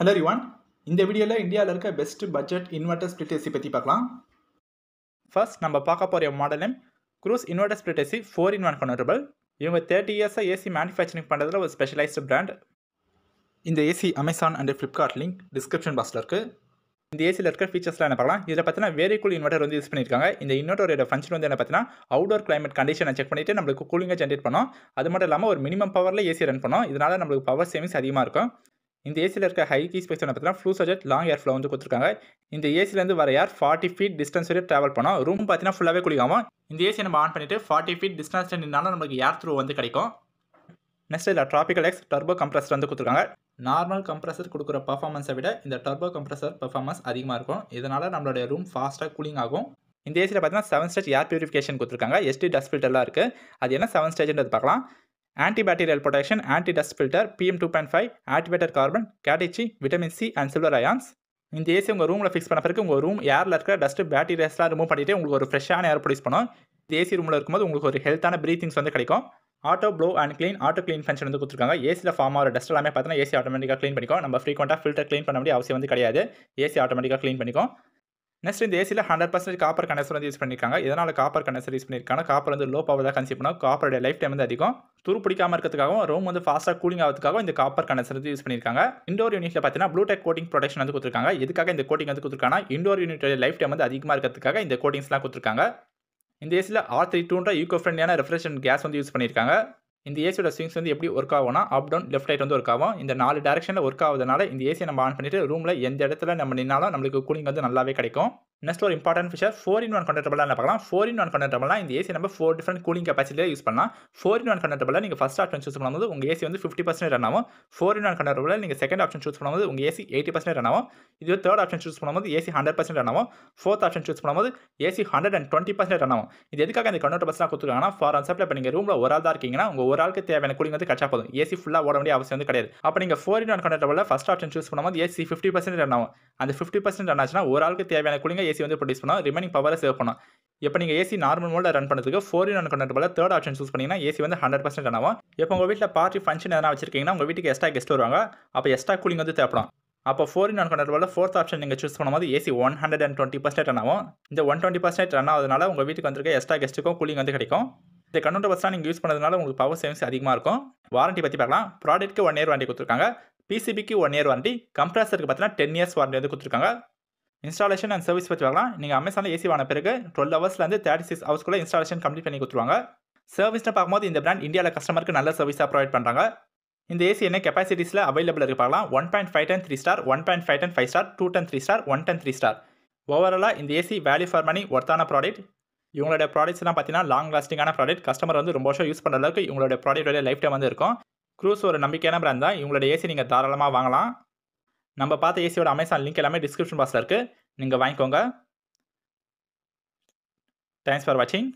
Hello everyone. இந்த வீடியோவில் இந்தியாவில் இருக்க best budget inverter split AC பற்றி பார்க்கலாம். ஃபர்ஸ்ட் நம்ம பார்க்க போகிற model name cruise inverter split AC 4-in-1 convertible. இவங்க 30 இயர்ஸாக ஏசி மேனுஃபேக்சரிங் பண்ணுறதுல ஒரு ஸ்பெஷலைஸ்டு பிராண்ட். இந்த AC Amazon and Flipkart link description பாக்ஸில் இருக்குது. இந்த ஏசியில் இருக்க ஃபீச்சர்ஸ்லாம் என்ன பார்க்கலாம். இதில் பார்த்தீங்கன்னா வேரி கூல் இன்வெர்டர் வந்து யூஸ் பண்ணியிருக்காங்க. இந்த இன்வெர்டரோட ஃபங்க்ஷன் வந்து என்ன பார்த்தீங்கன்னா அவுடோர் கிளைமேட் கண்டிஷனை செக் பண்ணிவிட்டு நம்மளுக்கு கூலிங்கை ஜென்ரேட் பண்ணோம். அது மட்டும் இல்லாமல் ஒரு மினிமம் பவரில் ஏசி ரன் பண்ணோம். இதனால் நம்மளுக்கு பவர் சேவிங்ஸ் அதிகமாக இருக்கும். இந்த ஏசியில் இருக்க ஹை கீ ஸ்பேஸ் பார்த்தீங்கன்னா ஃப்ளூ சஜெட் லாங் ஏர் ஃப்ளோ வந்து கொடுத்துருக்காங்க. இந்த ஏசிலேருந்து வர ஏர் 40 feet டிஸ்டன்ஸ் வரை ட்ராவல் பண்ணோம். ரூம் பார்த்தீங்கன்னா ஃபுல்லாகவே குளிக்காமல் இந்த ஏசியை நம்ம ஆன் பண்ணிவிட்டு 40 feet டிஸ்டன்ஸ் நின்னாலும் நம்மளுக்கு ஏர் த்ரூ வந்து கிடைக்கும். நெக்ஸ்ட் இதில் ட்ராபிக்கல் எக்ஸ் டர்போ கம்ப்ரஸர் வந்து கொடுத்துருக்காங்க. நார்மல் கம்ப்ரஸர் கொடுக்குற பர்ஃபார்மன்ஸை விட இந்த டர்போ கம்ப்ரஸர் பர்ஃபார்மன்ஸ் அதிகமாக இருக்கும். இதனால் நம்மளுடைய ரூம் ஃபாஸ்ட்டாக கூலிங் ஆகும். இந்த ஏசியில் பார்த்தீங்கன்னா 7 ஸ்டேஜ் ஏர் பியூரிஃபிகேஷன் கொடுத்துருக்காங்க. எஸ்டி டஸ்ட் ஃபில்டர்லாம் இருக்குது. அது என்ன 7 ஸ்டேஜ்ன்றது பார்க்கலாம். Anti bacterial protection, anti dust filter, PM 2.5, activator carbon, கேட்டிச்சி, vitamin C and silver ions. இந்த ஏசி உங்கள் ரூமில் ஃபிக்ஸ் பண்ண பிறகு உங்கள் ரூம் ஏரில் இருக்கிற டஸ்ட் பேக்டீரியாஸ்லாம் ரிமூவ் பண்ணிவிட்டு உங்களுக்கு ஒரு ஃப்ரெஷ்ஷான ஏர் ப்ரொடியூஸ் பண்ணும். இந்த ஏசி ரூமில் இருக்கும்போது உங்களுக்கு ஒரு ஹெல்த்தான ப்ரீத்திங்ஸ் வந்து கிடைக்கும். Auto blow and clean, auto clean function வந்து கொடுத்துருக்காங்க. ஏசியில் ஃபார்ம் ஆகிற டஸ்ட் எல்லாமே பார்த்தீங்கன்னா ஏசி ஆட்டோமேட்டிக்காக க்ளீன் பண்ணிக்கும். நம்ம ஃப்ரீக்வெண்ட்டாக ஃபில்டர் க்ளீன் பண்ண வேண்டிய அவசியம் வந்து கிடையாது. ஏசி ஆட்டோமேட்டிக்காக க்ளீன் பண்ணிக்கும். நெக்ஸ்ட் இந்த ஏசியில் 100% காப்பர் கண்டென்சர் வந்து யூஸ் பண்ணியிருக்காங்க. இதனால் காப்பர் கண்டென்சர் யூஸ் பண்ணியிருக்காங்க. காப்பர் வந்து லோ பவர் தான் கன்சியூம் பண்ணும். காப்பருடைய லைஃப் டைம் வந்து அதிகம். துரு பிடிக்காமல் இருக்கிறதுக்காகவும் ரூம் வந்து ஃபாஸ்ட்டாக கூலிங் ஆகிறதுக்காகவும் இந்த காப்பர் கண்டென்சர் வந்து யூஸ் பண்ணியிருக்காங்க. இண்டோர் யூனிட்டில் பார்த்தீங்கன்னா ப்ளூடெக் கோட்டிங் ப்ரொடெக்ஷன் வந்து கொடுத்துருக்காங்க. இதுக்காக இந்த கோட்டிங் வந்து கொடுத்துருக்காங்க. இண்டோர் யூனிட்டோட லைஃப் டைம் வந்து அதிகமாக இருக்கிறதுக்காக இந்த கோட்டிங்ஸ்லாம் கொடுத்துருக்காங்க. இந்த ஏசியில் R32 ஈகோ ஃப்ரெண்ட்லியான ரெஃப்ரிஜரன்ட் கேஸ் வந்து யூஸ் பண்ணியிருக்காங்க. இந்த ஏசியோட ஸ்விங்ஸ் வந்து எப்படி ஒர்க் ஆகும்னா அப் டவுன் லெஃப்ட் ரைட் வந்து ஒர்க் ஆகும். இந்த 4 டேரக்ஷனில் ஒர்க் ஆகுதுனால இந்த ஏசியை நம்ம ஆன் பண்ணிட்டு ரூமில் எந்த இடத்துல நம்ம நின்னாலும் நம்மளுக்கு கூலிங் வந்து நல்லாவே கிடைக்கும். நெக்ஸ்ட் ஒரு இம்பார்ட்டன்ட் ஃபீச்சர் 4-in-1 கன்வெர்ட்டபிளாக பார்க்கலாம். 4-in-1 கன்வெர்ட்டபிள்னா இந்த ஏசி நம்ம 4 டிஃப்ரெண்ட் கூலிங் கெப்பாசிட்டியில் யூஸ் பண்ணலாம். 4-in-1 கன்வெர்ட்டபிளில் நீங்கள் ஃபர்ஸ்ட் ஆப்ஷன் சூஸ் பண்ணும்போது உங்கள் ஏசி வந்து 50% ரன் ஆகும். 4-in-1 கன்வெர்ட்டபிளில் நீங்கள் செகண்ட் ஆப்ஷன் சூஸ் பண்ணும்போது உங்கள் ஏசி 80% ரன் ஆகும். இது தேர்ட் ஆப்ஷன் சூஸ் பண்ணும்போது ஏசி 100% ரன் ஆகும். ஃபோர்த் ஆப்ஷன் சூஸ் பண்ணும்போது ஏசி 120% ரன் ஆகும். இது எதுக்காக இந்த கன்வெர்ட்டபிள்ஸ்லாம் கொடுத்துருக்காங்கன்னா ஃபார் எக்ஸாம்பிள் இப்போ நீங்கள் ரூமில் ஒரு ஆள் தான் இருக்கீங்கன்னா உங்கள் ஒரு ஆளுக்கு தேவையான கூலிங் வந்து கச்சா போதும். ஏசி ஃபுல்லாக ஓட வேண்டிய அவசியம் வந்து கிடையாது. அப்போ நீங்கள் 4-in-1 கன்வெர்ட்டபிளில் ஃபர்ஸ்ட் ஆப்ஷன் சூஸ் பண்ணும்போது ஏசி 50% ரன் ஆகும். அந்த 50% ரன் ஆச்சுன்னா ஒரு ஆளுக்கு தேவையான கூலிங்கை ஏசி வந்து ப்ரொடியூஸ் பண்ணும். ரிமைனிங் பவரை சேவ் பண்ணும். இப்போ நீங்கள் ஏசி நார்மல் மோடில் ரன் பண்ணுறதுக்கு 4-in-1 கன்வெர்ட்டபிளில் தேர்ட் ஆப்ஷன் சூஸ் பண்ணிங்கன்னா ஏசி வந்து 100% ரன் ஆகும். இப்போ உங்கள் வீட்டில் பார்ட்டி ஃபங்க்ஷன் எதனா வச்சிருக்கீங்கன்னா உங்கள் வீட்டுக்கு எக்ஸ்ட்ரா கெஸ்ட் வருவாங்க. அப்போ எக்ஸ்ட்ரா கூலிங் வந்து தேவைப்படும். அப்போ 4-in-1 கன்வெர்ட்டபிளில் ஃபோர்த் ஆப்ஷன் நீங்கள் சூஸ் பண்ணும்போது ஏசி 120% ரன் ஆகும். இந்த 120% ரன் ஆகுதுனால உங்கள் வீட்டுக்கு வந்திருக்க எக்ஸ்ட்ரா கெஸ்ட்டுக்கும் கூலிங் வந்து கிடைக்கும். இந்த கன்வெர்ட்டபிள்ஸ்லாம் நீங்கள் யூஸ் பண்ணதுனால உங்களுக்கு பவர் சேவிங்ஸ் அதிகமாக இருக்கும். வாரண்டி பற்றி பார்க்கலாம். ப்ராடக்ட்டுக்கு 1 year வாரண்டி கொடுத்துருக்காங்க. PCBக்கு 1 year வாரண்டி. கம்ப்ரஸருக்கு பார்த்தீங்கன்னா 10 years வாரண்டி வந்து கொடுத்துருக்காங்க. இன்ஸ்டாலேஷன் அண்ட் சர்வீஸ் பற்றி பார்க்கலாம். நீங்கள் அமேசானில் ஏசி வாங்கின பிறகு 12 ஹவர்ஸ்லேருந்து 36 ஹவர்ஸ்க்குள்ளே இன்ஸ்டாலேஷன் கம்ப்ளீட் பண்ணி கொடுத்துருவாங்க. சர்வீஸ்னு பார்க்கும்போது இந்த பிராண்ட் இந்தியாவில் கஸ்டமருக்கு நல்ல சர்வீஸாக ப்ரொவைட் பண்ணுறாங்க. இந்த ஏசி என்ன கெப்பாசிட்டிஸில் அவைலபிள் இருக்கு பார்க்கலாம். 1.5 ton 3 star, 1.5 ton 5 star, 2 ton 3 star, 1 ton 3 star. ஓவராலாக இந்த ஏசி வேல்யூ ஃபார் மணி ஒர்த்தான ப்ராடக்ட். இவங்களோட ப்ராடக்ட்ஸ்லாம் பார்த்தீங்கன்னா லாங் லாஸ்டிங்கான ப்ராடக்ட். கஸ்டமர் வந்து ரொம்ப வருஷம் யூஸ் பண்ணுற அளவுக்கு இவங்களோட ப்ராடக்டோட லைஃப் டைம் வந்து இருக்கும். க்ரூஸ் ஒரு நம்பிக்கையான பிராண்ட் தான். இவங்களோட ஏசி நீங்கள் தாராளமாக வாங்கலாம். நம்ம பார்த்த ஏசியோட அமேசான் லிங்க் எல்லாமே டிஸ்கிரிப்ஷன் பாக்ஸில் இருக்குது. நீங்கள் வாங்கிக்கோங்க. தேங்க்ஸ் ஃபார் வாட்சிங்.